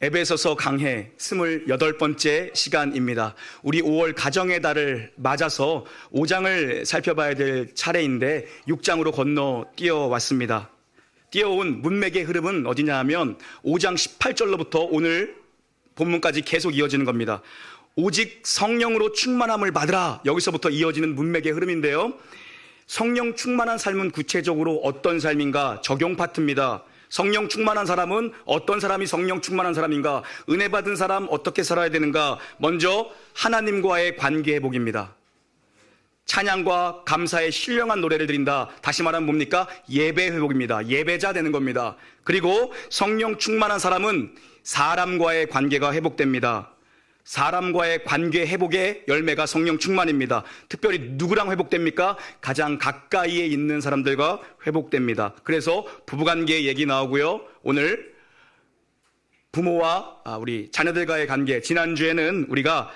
에베소서 강해 28번째 시간입니다. 우리 5월 가정의 달을 맞아서 5장을 살펴봐야 될 차례인데 6장으로 건너 뛰어왔습니다. 뛰어온 문맥의 흐름은 어디냐 하면 5장 18절로부터 오늘 본문까지 계속 이어지는 겁니다. 오직 성령으로 충만함을 받으라, 여기서부터 이어지는 문맥의 흐름인데요. 성령 충만한 삶은 구체적으로 어떤 삶인가? 적용 파트입니다. 성령 충만한 사람은 어떤 사람이 성령 충만한 사람인가? 은혜 받은 사람 어떻게 살아야 되는가? 먼저 하나님과의 관계 회복입니다. 찬양과 감사의 신령한 노래를 드린다. 다시 말하면 뭡니까? 예배 회복입니다. 예배자 되는 겁니다. 그리고 성령 충만한 사람은 사람과의 관계가 회복됩니다. 사람과의 관계 회복의 열매가 성령 충만입니다. 특별히 누구랑 회복됩니까? 가장 가까이에 있는 사람들과 회복됩니다. 그래서 부부관계 얘기 나오고요. 오늘 부모와 우리 자녀들과의 관계, 지난주에는 우리가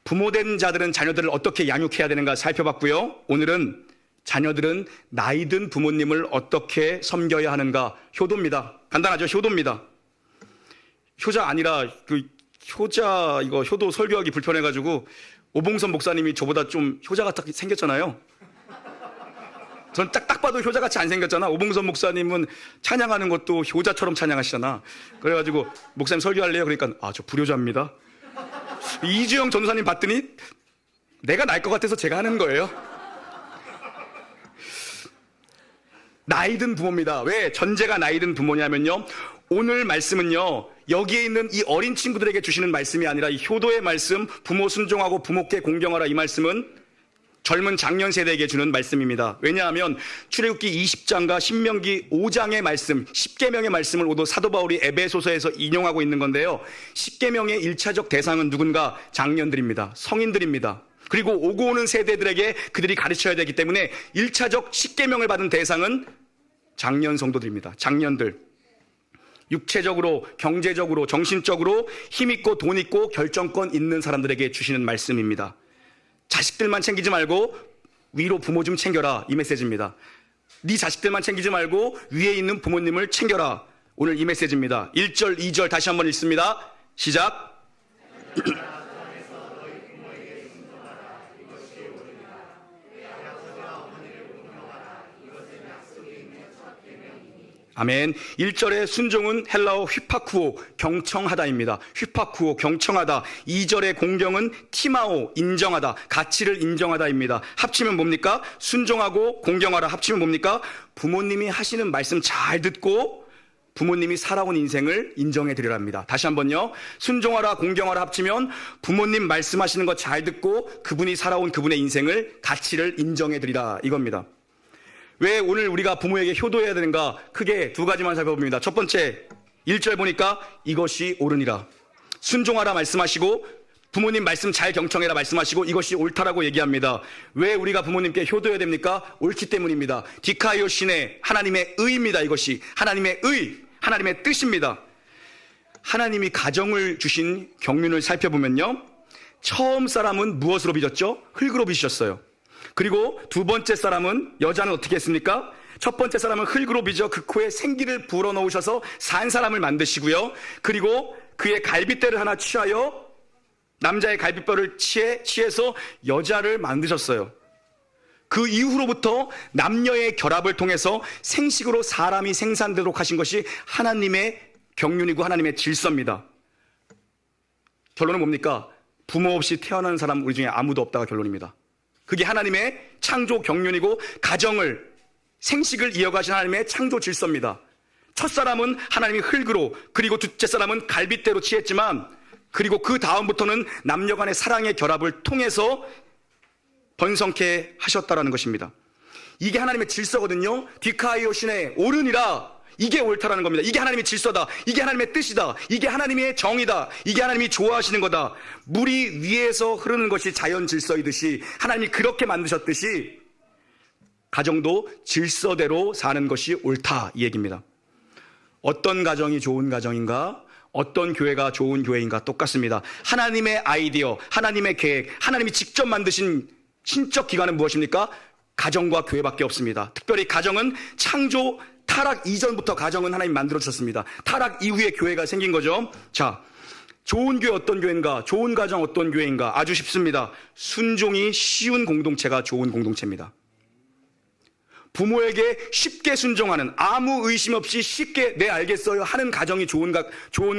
부모된 자들은 자녀들을 어떻게 양육해야 되는가 살펴봤고요. 오늘은 자녀들은 나이 든 부모님을 어떻게 섬겨야 하는가, 효도입니다. 간단하죠? 효도입니다. 효자 아니라 효자, 이거 효도 설교하기 불편해가지고 오봉선 목사님이 저보다 좀 효자 같게 생겼잖아요. 전 딱 봐도 효자같이 안 생겼잖아. 오봉선 목사님은 찬양하는 것도 효자처럼 찬양하시잖아. 그래가지고 목사님 설교할래요? 그러니까 저 불효자입니다. 이주영 전도사님 봤더니 내가 날 것 같아서 제가 하는 거예요. 나이 든 부모입니다. 왜 전제가 나이 든 부모냐면요, 오늘 말씀은요, 여기에 있는 이 어린 친구들에게 주시는 말씀이 아니라 이 효도의 말씀, 부모 순종하고 부모께 공경하라, 이 말씀은 젊은 장년 세대에게 주는 말씀입니다. 왜냐하면 출애굽기 20장과 신명기 5장의 말씀, 10계명의 말씀을 모두 사도 바울이 에베소서에서 인용하고 있는 건데요, 10계명의 1차적 대상은 누군가? 장년들입니다. 성인들입니다. 그리고 오고 오는 세대들에게 그들이 가르쳐야 되기 때문에 1차적 10계명을 받은 대상은 장년 성도들입니다. 장년들. 육체적으로, 경제적으로, 정신적으로 힘있고 돈 있고 결정권 있는 사람들에게 주시는 말씀입니다. 자식들만 챙기지 말고 위로 부모 좀 챙겨라, 이 메시지입니다. 네 자식들만 챙기지 말고 위에 있는 부모님을 챙겨라, 오늘 이 메시지입니다. 1절, 2절 다시 한번 읽습니다. 시작. 아멘. 1절의 순종은 헬라어 휘파쿠오, 경청하다입니다. 휘파쿠오, 경청하다. 2절의 공경은 티마오, 인정하다, 가치를 인정하다입니다. 합치면 뭡니까? 순종하고 공경하라 합치면 뭡니까? 부모님이 하시는 말씀 잘 듣고 부모님이 살아온 인생을 인정해 드리랍니다. 다시 한번요. 순종하라, 공경하라 합치면 부모님 말씀하시는 거 잘 듣고 그분이 살아온 그분의 인생을, 가치를 인정해 드리라, 이겁니다. 왜 오늘 우리가 부모에게 효도해야 되는가? 크게 두 가지만 살펴봅니다. 첫 번째, 1절 보니까 이것이 옳으니라. 순종하라 말씀하시고 부모님 말씀 잘 경청해라 말씀하시고 이것이 옳다라고 얘기합니다. 왜 우리가 부모님께 효도해야 됩니까? 옳기 때문입니다. 디카이오 신의 하나님의 의입니다. 이것이 하나님의 의, 하나님의 뜻입니다. 하나님이 가정을 주신 경륜을 살펴보면요, 처음 사람은 무엇으로 빚었죠? 흙으로 빚으셨어요. 그리고 두 번째 사람은, 여자는 어떻게 했습니까? 첫 번째 사람은 흙으로 빚어 그 코에 생기를 불어넣으셔서 산 사람을 만드시고요, 그리고 그의 갈빗대를 하나 취하여 남자의 갈빗뼈를 취해서 여자를 만드셨어요. 그 이후로부터 남녀의 결합을 통해서 생식으로 사람이 생산되도록 하신 것이 하나님의 경륜이고 하나님의 질서입니다. 결론은 뭡니까? 부모 없이 태어난 사람 우리 중에 아무도 없다가 결론입니다. 그게 하나님의 창조 경륜이고 가정을, 생식을 이어가신 하나님의 창조 질서입니다. 첫 사람은 하나님이 흙으로, 그리고 둘째 사람은 갈빗대로 취했지만, 그리고 그 다음부터는 남녀 간의 사랑의 결합을 통해서 번성케 하셨다라는 것입니다. 이게 하나님의 질서거든요. 디카이오 신의 옳으니라, 이게 옳다라는 겁니다. 이게 하나님의 질서다. 이게 하나님의 뜻이다. 이게 하나님의 정의다. 이게 하나님이 좋아하시는 거다. 물이 위에서 흐르는 것이 자연 질서이듯이 하나님이 그렇게 만드셨듯이 가정도 질서대로 사는 것이 옳다, 이 얘기입니다. 어떤 가정이 좋은 가정인가? 어떤 교회가 좋은 교회인가? 똑같습니다. 하나님의 아이디어, 하나님의 계획, 하나님이 직접 만드신 신적 기관은 무엇입니까? 가정과 교회밖에 없습니다. 특별히 가정은 창조 타락 이전부터 가정은 하나님 만들어 주셨습니다. 타락 이후에 교회가 생긴 거죠. 자, 좋은 교회 어떤 교회인가? 좋은 가정 어떤 교회인가? 아주 쉽습니다. 순종이 쉬운 공동체가 좋은 공동체입니다. 부모에게 쉽게 순종하는, 아무 의심 없이 쉽게 네 알겠어요 하는 가정이 좋은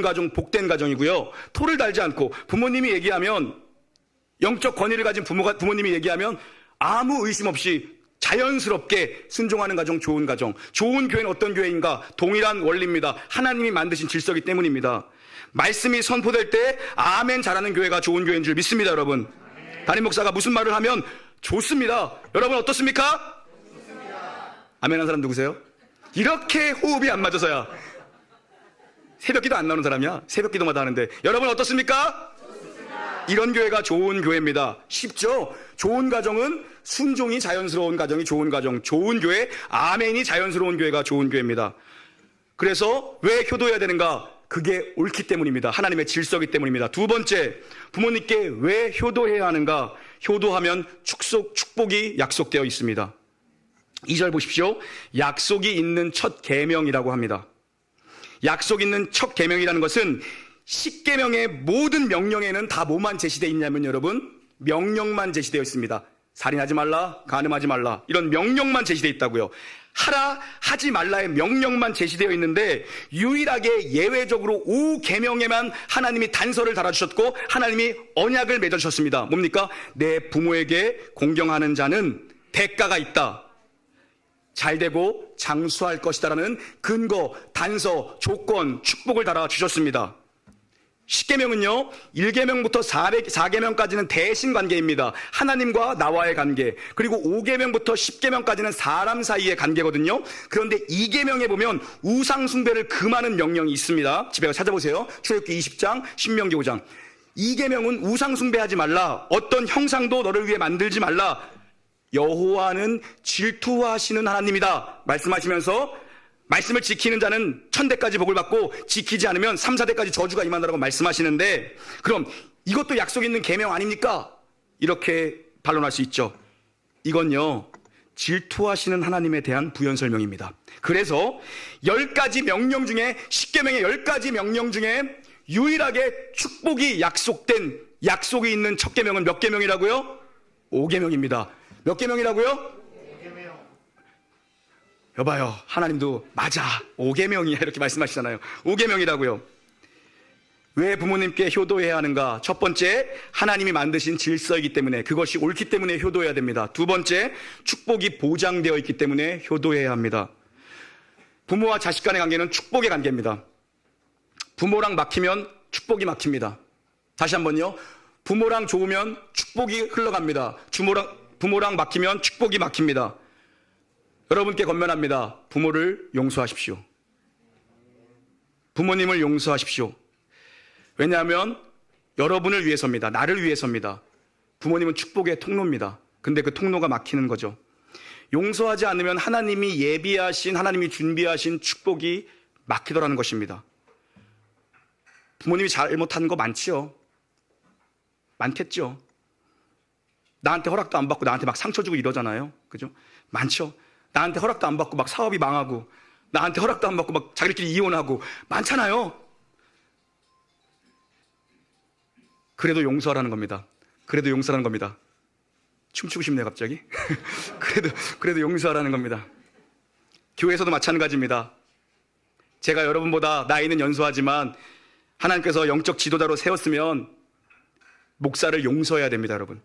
가정, 복된 가정이고요. 토를 달지 않고 부모님이 얘기하면, 영적 권위를 가진 부모님이 얘기하면 아무 의심 없이 자연스럽게 순종하는 가정, 좋은 가정. 좋은 교회는 어떤 교회인가? 동일한 원리입니다. 하나님이 만드신 질서이기 때문입니다. 말씀이 선포될 때 아멘 잘하는 교회가 좋은 교회인 줄 믿습니다, 여러분. 담임 목사가 무슨 말을 하면 좋습니다. 여러분 어떻습니까? 아멘 한 사람 누구세요? 이렇게 호흡이 안 맞아서야 새벽기도 안 나오는 사람이야. 새벽기도마다 하는데 여러분 어떻습니까? 이런 교회가 좋은 교회입니다. 쉽죠? 좋은 가정은 순종이 자연스러운 가정이 좋은 가정, 좋은 교회, 아멘이 자연스러운 교회가 좋은 교회입니다. 그래서 왜 효도해야 되는가? 그게 옳기 때문입니다. 하나님의 질서이기 때문입니다. 두 번째, 부모님께 왜 효도해야 하는가? 효도하면 축복이 약속되어 있습니다. 2절 보십시오. 약속이 있는 첫 계명이라고 합니다. 약속 있는 첫 계명이라는 것은 10계명의 모든 명령에는 다 뭐만 제시되어 있냐면 여러분, 명령만 제시되어 있습니다. 살인하지 말라, 간음하지 말라, 이런 명령만 제시되어 있다고요. 하라, 하지 말라의 명령만 제시되어 있는데 유일하게 예외적으로 5계명에만 하나님이 단서를 달아주셨고 하나님이 언약을 맺어주셨습니다. 뭡니까? 내 부모에게 공경하는 자는 대가가 있다, 잘되고 장수할 것이다라는 근거, 단서, 조건, 축복을 달아주셨습니다. 10계명은요 1계명부터 4계명까지는 대신 관계입니다. 하나님과 나와의 관계. 그리고 5계명부터 10계명까지는 사람 사이의 관계거든요. 그런데 2계명에 보면 우상 숭배를 금하는 명령이 있습니다. 집에 가서 찾아보세요. 출애굽기 20장, 신명기 5장. 2계명은 우상 숭배하지 말라, 어떤 형상도 너를 위해 만들지 말라, 여호와는 질투하시는 하나님이다 말씀하시면서 말씀을 지키는 자는 1000대까지 복을 받고 지키지 않으면 3, 4대까지 저주가 임한다고 말씀하시는데, 그럼 이것도 약속 있는 계명 아닙니까? 이렇게 반론할 수 있죠. 이건요 질투하시는 하나님에 대한 부연 설명입니다. 그래서 10가지 명령 중에 10계명의 10가지 명령 중에 유일하게 축복이 약속된, 약속이 있는 첫 계명은 몇 계명이라고요? 5계명입니다. 몇 계명이라고요? 여봐요, 하나님도 맞아 5계명이야 이렇게 말씀하시잖아요. 5계명이라고요. 왜 부모님께 효도해야 하는가? 첫 번째, 하나님이 만드신 질서이기 때문에, 그것이 옳기 때문에 효도해야 됩니다. 두 번째, 축복이 보장되어 있기 때문에 효도해야 합니다. 부모와 자식 간의 관계는 축복의 관계입니다. 부모랑 막히면 축복이 막힙니다. 다시 한번요, 부모랑 좋으면 축복이 흘러갑니다. 부모랑 막히면 축복이 막힙니다. 여러분께 권면합니다. 부모를 용서하십시오. 부모님을 용서하십시오. 왜냐하면 여러분을 위해서입니다. 나를 위해서입니다. 부모님은 축복의 통로입니다. 근데 그 통로가 막히는 거죠. 용서하지 않으면 하나님이 예비하신, 하나님이 준비하신 축복이 막히더라는 것입니다. 부모님이 잘못한 거 많지요. 많겠죠. 나한테 허락도 안 받고 나한테 막 상처 주고 이러잖아요. 그죠? 많죠. 나한테 허락도 안 받고 막 사업이 망하고, 나한테 허락도 안 받고 막 자기들끼리 이혼하고 많잖아요. 그래도 용서하라는 겁니다. 그래도 용서하라는 겁니다. 춤추고 싶네요 갑자기. 그래도 용서하라는 겁니다. 교회에서도 마찬가지입니다. 제가 여러분보다 나이는 연소하지만 하나님께서 영적 지도자로 세웠으면 목사를 용서해야 됩니다. 여러분,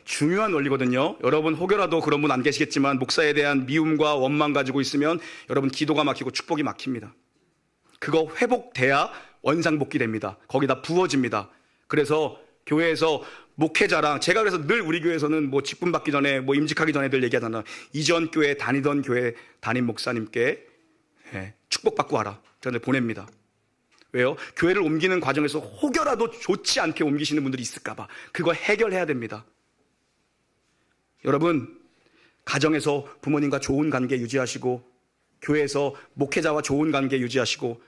중요한 원리거든요. 여러분 혹여라도 그런 분 안 계시겠지만 목사에 대한 미움과 원망 가지고 있으면 여러분 기도가 막히고 축복이 막힙니다. 그거 회복돼야 원상복귀 됩니다. 거기다 부어집니다. 그래서 교회에서 목회자랑, 제가 그래서 늘 우리 교회에서는 뭐 직분 받기 전에, 뭐 임직하기 전에 늘 얘기하잖아요. 이전 교회 다니던 교회 담임 목사님께 축복받고 와라, 저한테 보냅니다. 왜요? 교회를 옮기는 과정에서 혹여라도 좋지 않게 옮기시는 분들이 있을까봐 그거 해결해야 됩니다. 여러분, 가정에서 부모님과 좋은 관계 유지하시고, 교회에서 목회자와 좋은 관계 유지하시고,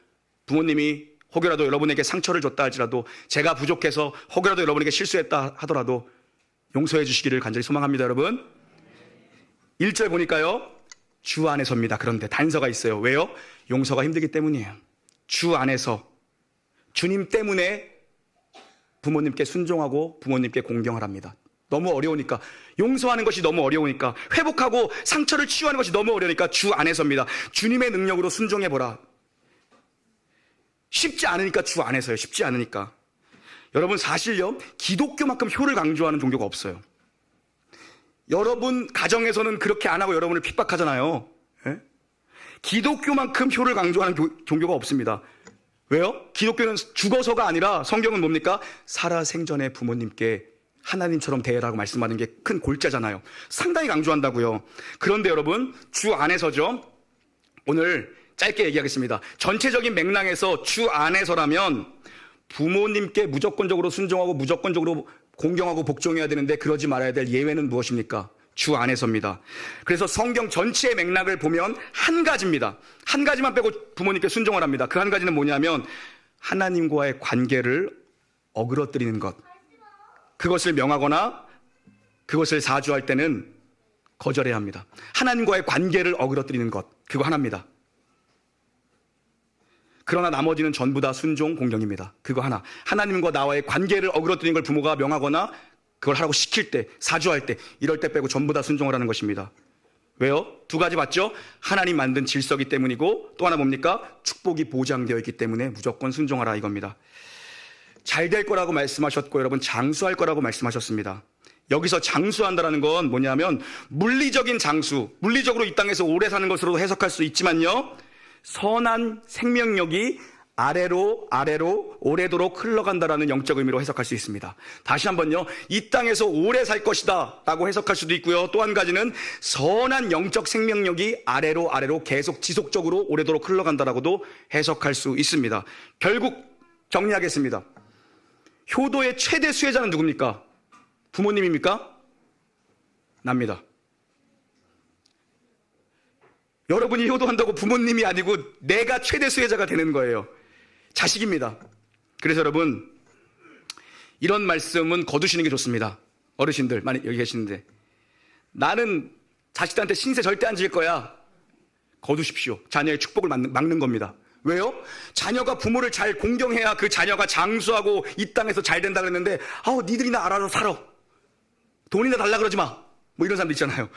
부모님이 혹여라도 여러분에게 상처를 줬다 할지라도, 제가 부족해서 혹여라도 여러분에게 실수했다 하더라도 용서해 주시기를 간절히 소망합니다. 여러분, 1절 보니까요, 주 안에서입니다. 그런데 단서가 있어요. 왜요? 용서가 힘들기 때문이에요. 주 안에서 주님 때문에 부모님께 순종하고 부모님께 공경하랍니다. 너무 어려우니까, 용서하는 것이 너무 어려우니까, 회복하고 상처를 치유하는 것이 너무 어려우니까 주 안에서입니다. 주님의 능력으로 순종해보라. 쉽지 않으니까 주 안에서요. 쉽지 않으니까. 여러분, 사실요, 기독교만큼 효를 강조하는 종교가 없어요. 여러분 가정에서는 그렇게 안 하고 여러분을 핍박하잖아요. 예? 기독교만큼 효를 강조하는 종교가 없습니다. 왜요? 기독교는 죽어서가 아니라, 성경은 뭡니까? 살아생전에 부모님께 하나님처럼 대해라고 말씀하는 게 큰 골자잖아요. 상당히 강조한다고요. 그런데 여러분, 주 안에서죠. 오늘 짧게 얘기하겠습니다. 전체적인 맥락에서 주 안에서라면 부모님께 무조건적으로 순종하고 무조건적으로 공경하고 복종해야 되는데, 그러지 말아야 될 예외는 무엇입니까? 주 안에서입니다. 그래서 성경 전체의 맥락을 보면 한 가지입니다. 한 가지만 빼고 부모님께 순종을 합니다. 그 한 가지는 뭐냐면 하나님과의 관계를 어그러뜨리는 것. 그것을 명하거나 그것을 사주할 때는 거절해야 합니다. 하나님과의 관계를 어그러뜨리는 것, 그거 하나입니다. 그러나 나머지는 전부 다 순종, 공경입니다. 그거 하나. 하나님과 나와의 관계를 어그러뜨리는 걸 부모가 명하거나 그걸 하라고 시킬 때, 사주할 때, 이럴 때 빼고 전부 다 순종을 하는 것입니다. 왜요? 두 가지 맞죠? 하나님 만든 질서이기 때문이고, 또 하나 뭡니까? 축복이 보장되어 있기 때문에 무조건 순종하라, 이겁니다. 잘 될 거라고 말씀하셨고, 여러분 장수할 거라고 말씀하셨습니다. 여기서 장수한다라는 건 뭐냐면 물리적인 장수, 물리적으로 이 땅에서 오래 사는 것으로도 해석할 수 있지만요, 선한 생명력이 아래로 오래도록 흘러간다라는 영적 의미로 해석할 수 있습니다. 다시 한번요, 이 땅에서 오래 살 것이다 라고 해석할 수도 있고요, 또 한 가지는 선한 영적 생명력이 아래로 계속 지속적으로 오래도록 흘러간다라고도 해석할 수 있습니다. 결국 정리하겠습니다. 효도의 최대 수혜자는 누굽니까? 부모님입니까? 납니다. 여러분이 효도한다고 부모님이 아니고 내가 최대 수혜자가 되는 거예요. 자식입니다. 그래서 여러분, 이런 말씀은 거두시는 게 좋습니다. 어르신들 많이 여기 계시는데, 나는 자식들한테 신세 절대 안 질 거야. 거두십시오. 자녀의 축복을 막는 겁니다. 왜요? 자녀가 부모를 잘 공경해야 그 자녀가 장수하고 이 땅에서 잘 된다 그랬는데, 니들이나 알아서 살아. 돈이나 달라 그러지 마. 뭐 이런 사람도 있잖아요.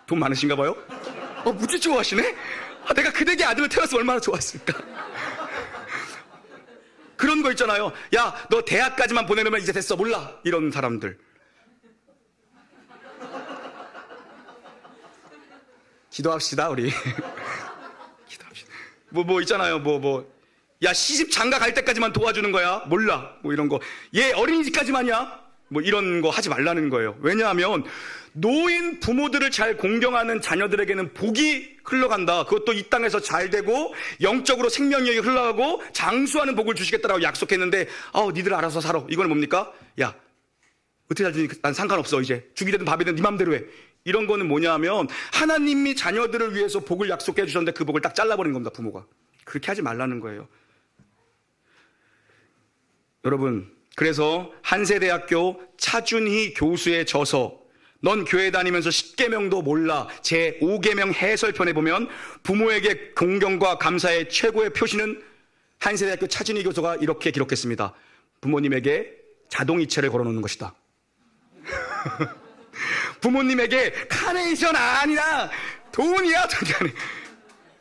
돈 많으신가 봐요? 무지 좋아하시네? 내가 그 댁의 아들을 태웠으면 얼마나 좋았을까? 그런 거 있잖아요. 야, 너 대학까지만 보내놓으면 이제 됐어. 몰라. 이런 사람들. 기도합시다, 우리. 기도합시다. 뭐 있잖아요. 야, 시집 장가 갈 때까지만 도와주는 거야. 몰라. 뭐 이런 거. 얘 어린이집까지만이야. 뭐 이런 거 하지 말라는 거예요. 왜냐하면 노인 부모들을 잘 공경하는 자녀들에게는 복이 흘러간다. 그것도 이 땅에서 잘 되고 영적으로 생명력이 흘러가고 장수하는 복을 주시겠다라고 약속했는데, 니들 알아서 살아. 이건 뭡니까? 야, 어떻게 살지? 난 상관없어. 이제 죽이 되든 밥이 되든 네 맘대로 해. 이런 거는 뭐냐 하면 하나님이 자녀들을 위해서 복을 약속해 주셨는데 그 복을 딱 잘라버린 겁니다. 부모가. 그렇게 하지 말라는 거예요. 여러분, 그래서 한세대학교 차준희 교수의 저서 넌 교회 다니면서 10계명도 몰라 제 5계명 해설편에 보면 부모에게 공경과 감사의 최고의 표시는 한세대학교 차준희 교수가 이렇게 기록했습니다. 부모님에게 자동이체를 걸어놓는 것이다. 부모님에게 카네이션 아니라 돈이야.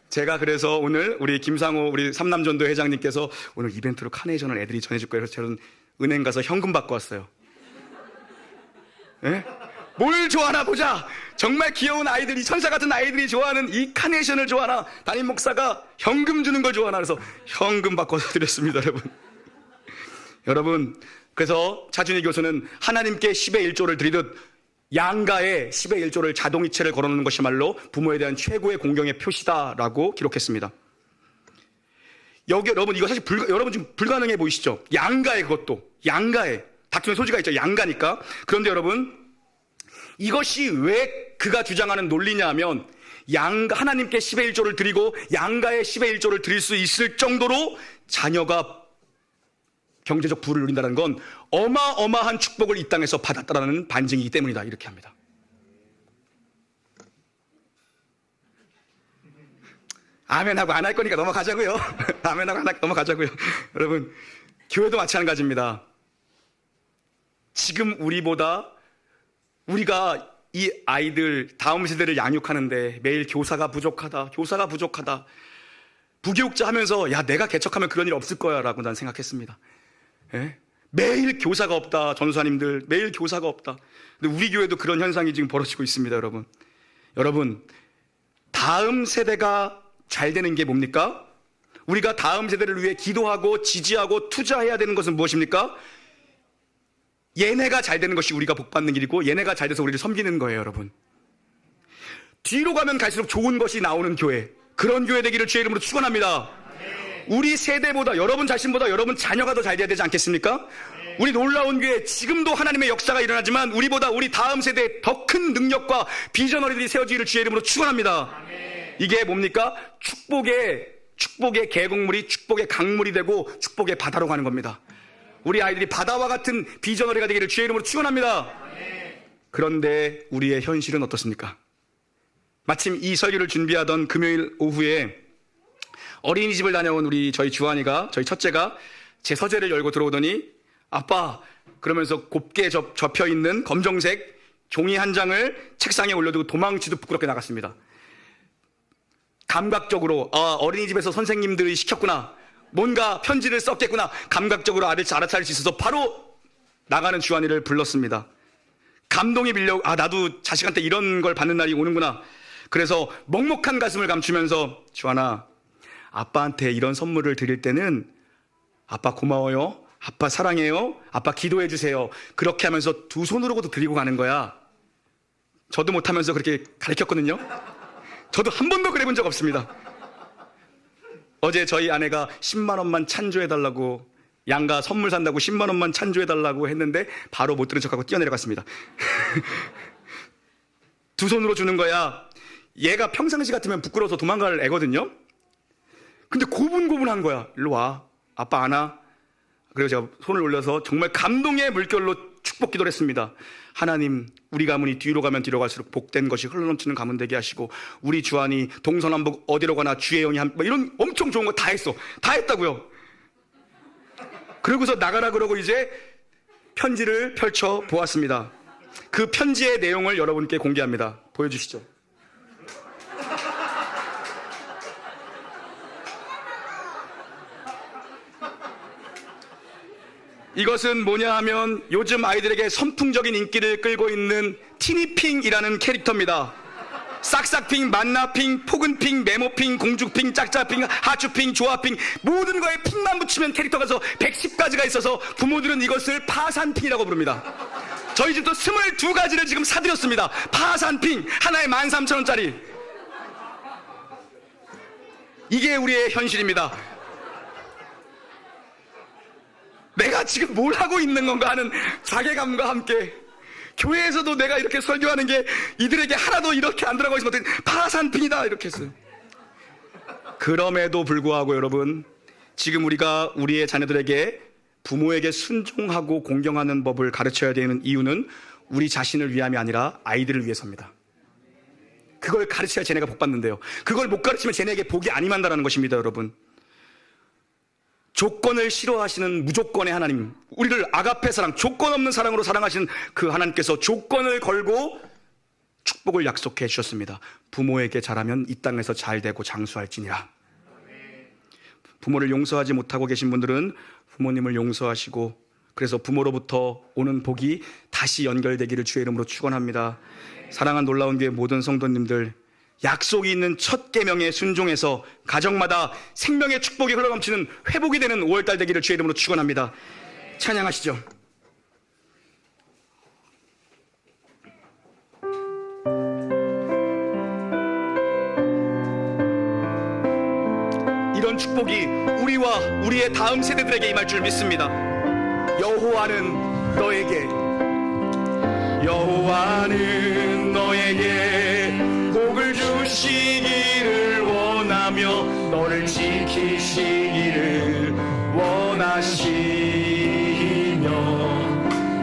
제가 그래서 오늘 우리 김상호 우리 삼남전도 회장님께서 오늘 이벤트로 카네이션을 애들이 전해줄 거예요. 그래서 저는 은행 가서 현금 받고 왔어요. 네? 뭘 좋아하나 보자. 정말 귀여운 아이들이, 천사 같은 아이들이 좋아하는 이 카네이션을 좋아하나, 담임 목사가 현금 주는 걸 좋아하나, 그래서 현금 바꿔서 드렸습니다. 여러분, 그래서 차준희 교수는 하나님께 10의 1조를 드리듯 양가에 10의 1조를 자동이체를 걸어놓는 것이말로 부모에 대한 최고의 공경의 표시다라고 기록했습니다. 여기 여러분, 이거 사실 여러분 지금 불가능해 보이시죠? 양가에, 그것도 양가에 다툼의 소지가 있죠. 양가니까. 그런데 여러분, 이것이 왜 그가 주장하는 논리냐 하면, 하나님께 10의 1조를 드리고 양가에 10의 1조를 드릴 수 있을 정도로 자녀가 경제적 부를 누린다는 건 어마어마한 축복을 이 땅에서 받았다라는 반증이기 때문이다. 이렇게 합니다. 아멘하고 안 할 거니까 넘어가자고요. 아멘하고 안 할 거니까 넘어가자고요. 여러분, 교회도 마찬가지입니다. 지금 우리가 이 아이들 다음 세대를 양육하는데 매일 교사가 부족하다, 부교육자 하면서 야, 내가 개척하면 그런 일 없을 거야 라고 난 생각했습니다. 예? 매일 교사가 없다, 전도사님들 매일 교사가 없다. 근데 우리 교회도 그런 현상이 지금 벌어지고 있습니다. 여러분, 다음 세대가 잘 되는 게 뭡니까? 우리가 다음 세대를 위해 기도하고 지지하고 투자해야 되는 것은 무엇입니까? 얘네가 잘 되는 것이 우리가 복받는 길이고, 얘네가 잘 돼서 우리를 섬기는 거예요. 여러분, 뒤로 가면 갈수록 좋은 것이 나오는 교회, 그런 교회 되기를 주의 이름으로 축원합니다. 우리 세대보다, 여러분 자신보다 여러분 자녀가 더 잘 돼야 되지 않겠습니까? 우리 놀라운 교회, 지금도 하나님의 역사가 일어나지만 우리보다 우리 다음 세대에 더 큰 능력과 비전어리들이 세워지기를 주의 이름으로 축원합니다. 이게 뭡니까? 축복의 계곡물이 축복의 강물이 되고 축복의 바다로 가는 겁니다. 우리 아이들이 바다와 같은 비전어리가 되기를 주의 이름으로 축원합니다. 그런데 우리의 현실은 어떻습니까? 마침 이 설교를 준비하던 금요일 오후에 어린이집을 다녀온 저희 주한이가, 저희 첫째가 제 서재를 열고 들어오더니 아빠, 그러면서 곱게 접혀 있는 검정색 종이 한 장을 책상에 올려두고 도망치듯 부끄럽게 나갔습니다. 감각적으로 어린이집에서 선생님들이 시켰구나, 뭔가 편지를 썼겠구나, 감각적으로 알아차릴 수 있어서 바로 나가는 주한이를 불렀습니다. 감동이 밀려, 나도 자식한테 이런 걸 받는 날이 오는구나. 그래서 먹먹한 가슴을 감추면서 주한아, 아빠한테 이런 선물을 드릴 때는 아빠 고마워요, 아빠 사랑해요, 아빠 기도해 주세요, 그렇게 하면서 두 손으로도 드리고 가는 거야. 저도 못하면서 그렇게 가르쳤거든요. 저도 한 번도 그래 본 적 없습니다. 어제 저희 아내가 10만 원만 찬조해달라고, 양가 선물 산다고 10만 원만 찬조해달라고 했는데 바로 못 들은 척하고 뛰어내려갔습니다. 두 손으로 주는 거야. 얘가 평상시 같으면 부끄러워서 도망갈 애거든요. 근데 고분고분한 거야. 일로 와, 아빠 안아. 그리고 제가 손을 올려서 정말 감동의 물결로 축복 기도를 했습니다. 하나님, 우리 가문이 뒤로 가면 뒤로 갈수록 복된 것이 흘러넘치는 가문 되게 하시고, 우리 주한이 동서남북 어디로 가나 주의 영이 이런 엄청 좋은 거 다 했어. 다 했다고요. 그러고서 나가라 그러고 이제 편지를 펼쳐 보았습니다. 그 편지의 내용을 여러분께 공개합니다. 보여주시죠. 이것은 뭐냐 하면 요즘 아이들에게 선풍적인 인기를 끌고 있는 티니핑이라는 캐릭터입니다. 싹싹핑, 만나핑, 포근핑, 메모핑, 공주핑, 짝짝핑, 하츄핑, 조아핑, 모든 거에 핑만 붙이면 캐릭터가 110가지가 있어서 부모들은 이것을 파산핑이라고 부릅니다. 저희 집도 22가지를 지금 사드렸습니다. 파산핑 하나에 13,000원짜리. 이게 우리의 현실입니다. 내가 지금 뭘 하고 있는 건가 하는 자괴감과 함께, 교회에서도 내가 이렇게 설교하는 게 이들에게 하나도 이렇게 안 들어가고 있으면 파산핑이다 이렇게 했어요. 그럼에도 불구하고 여러분, 지금 우리가 우리의 자녀들에게 부모에게 순종하고 공경하는 법을 가르쳐야 되는 이유는 우리 자신을 위함이 아니라 아이들을 위해서입니다. 그걸 가르쳐야 쟤네가 복 받는데요, 그걸 못 가르치면 쟤네에게 복이 안 임한다는 것입니다. 여러분, 조건을 싫어하시는 무조건의 하나님, 우리를 아가페 사랑, 조건 없는 사랑으로 사랑하시는 그 하나님께서 조건을 걸고 축복을 약속해 주셨습니다. 부모에게 잘하면 이 땅에서 잘 되고 장수할지니라. 부모를 용서하지 못하고 계신 분들은 부모님을 용서하시고, 그래서 부모로부터 오는 복이 다시 연결되기를 주의 이름으로 축원합니다. 사랑하는 놀라운 교회 모든 성도님들, 약속이 있는 첫 계명에 순종해서 가정마다 생명의 축복이 흘러넘치는 회복이 되는 5월달 되기를 주의 이름으로 축원합니다. 찬양하시죠. 이런 축복이 우리와 우리의 다음 세대들에게 임할 줄 믿습니다. 여호와는 너에게 복을 주시기를 원하며 너를 지키시기를 원하시며,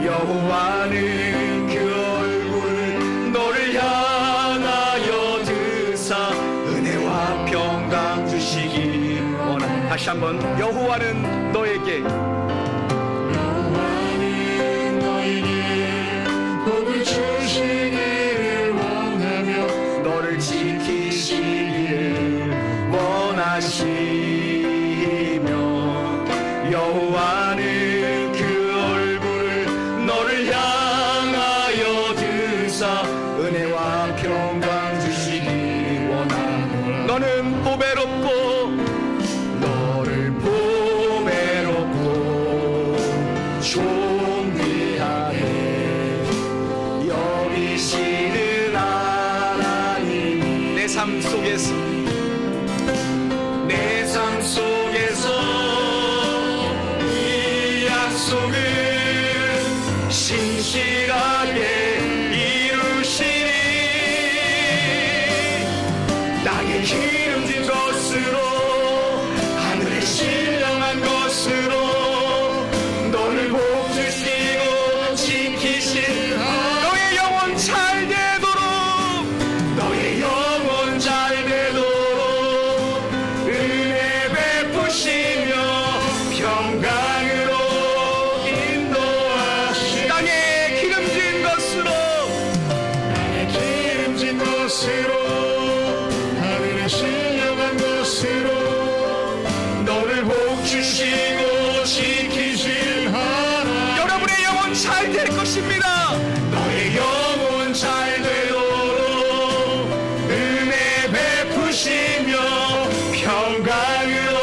여호와는 그 얼굴 너를 향하여 드사 은혜와 평강 다시 한번 여호와는 너에게 복을 주시기를 원하며 너를 지키시기를 원하시며 여호와는 그 얼굴을 너를 향하여 드사 은혜와 평강 주시기 원하노라. 너는 보배롭고 너를 보배롭고 존귀하게 여기시는 하나님 내 삶 속에서 이 약속을 신실하게 이루시니 땅에 기름진 것으로 하늘에 신령한 것으로 너를 복주시고 지키신 너의 영혼 잘 되도록 너의 영혼 잘 되도록 은혜 베푸시며 평강으로 인도하시 땅에 기름진 것으로 하늘에 신령한 것으로 너를 복주시고 지키실 하나님 여러분의 영혼 잘 될 것입니다. 너의 영혼 잘 되도록 은혜 베푸시며 평강으로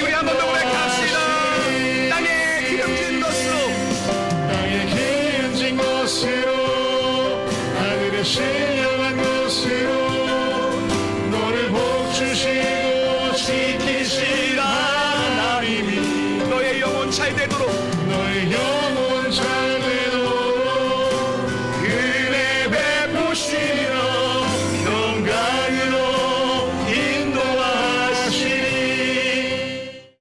우리 한번 더 고백합시다. 땅에 기름진 것으로 하늘에 신령한 것으로 너를 복주시고 지키실 하나님이 너의 영혼 잘 되도록